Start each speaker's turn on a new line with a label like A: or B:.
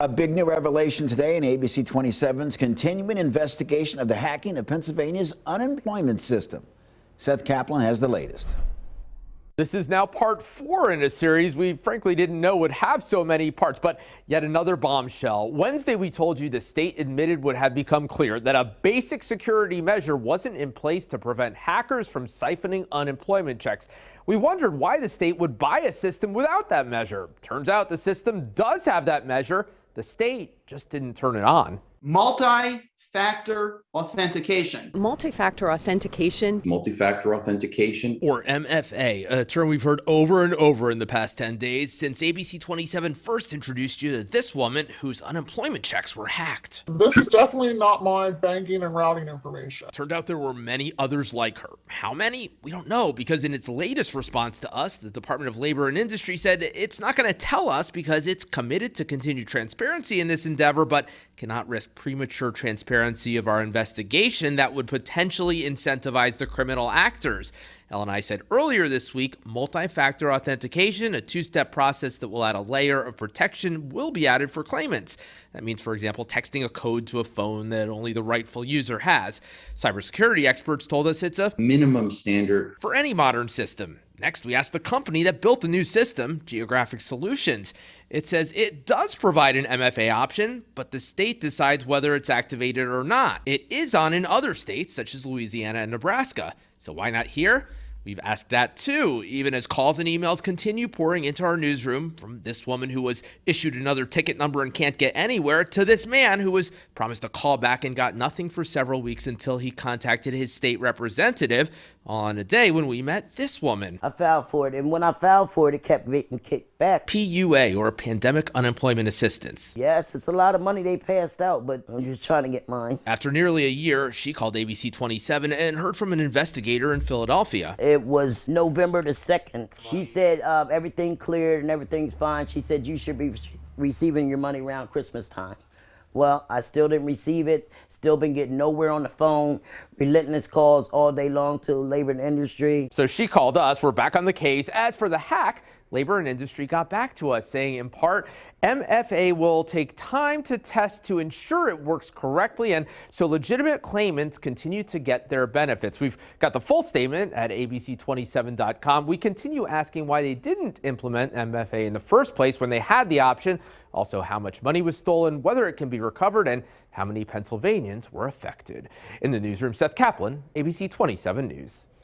A: A big new revelation today in ABC 27's continuing investigation of the hacking of Pennsylvania's unemployment system. Seth Kaplan has the latest.
B: This is now part 4 in a series we frankly didn't know would have so many parts, but yet another bombshell. Wednesday, we told you the state admitted what had become clear, that a basic security measure wasn't in place to prevent hackers from siphoning unemployment checks. We wondered why the state would buy a system without that measure. Turns out the system does have that measure. The state just didn't turn it on.
C: Multi-factor authentication.
D: Multi-factor authentication.
E: Multi-factor authentication.
F: Or MFA, a term we've heard over and over in the past 10 days since ABC 27 first introduced you to this woman whose unemployment checks were hacked.
G: This is definitely not my banking and routing information.
F: Turned out there were many others like her. How many? We don't know, because in its latest response to us, the Department of Labor and Industry said it's not going to tell us because it's committed to continue transparency in this endeavor, but cannot risk premature transparency of our investigation that would potentially incentivize the criminal actors. L&I said earlier this week, multi-factor authentication, a two-step process that will add a layer of protection, will be added for claimants. That means, for example, texting a code to a phone that only the rightful user has. Cybersecurity experts told us it's a
E: minimum standard
F: for any modern system. Next, we asked the company that built the new system, Geographic Solutions. It says it does provide an MFA option, but the state decides whether it's activated or not. It is on in other states, such as Louisiana and Nebraska. So why not here? We've asked that too, even as calls and emails continue pouring into our newsroom, from this woman who was issued another ticket number and can't get anywhere, to this man who was promised a call back and got nothing for several weeks until he contacted his state representative on a day when we met this woman.
H: I filed for it, and when I filed for it, it kept getting kicked back.
F: PUA, or Pandemic Unemployment Assistance.
H: Yes, it's a lot of money they passed out, but I'm just trying to get mine.
F: After nearly a year, she called ABC 27 and heard from an investigator in Philadelphia.
H: It was November the 2nd. She said everything cleared and everything's fine. She said you should be receiving your money around Christmas time. Well, I still didn't receive it. Still been getting nowhere on the phone. Relentless calls all day long to Labor and Industry.
B: So she called us. We're back on the case. As for the hack, Labor and Industry got back to us saying, in part, MFA will take time to test to ensure it works correctly, and so legitimate claimants continue to get their benefits. We've got the full statement at abc27.com. We continue asking why they didn't implement MFA in the first place when they had the option, also how much money was stolen, whether it can be recovered, and how many Pennsylvanians were affected. In the newsroom, Seth Kaplan, ABC 27 News.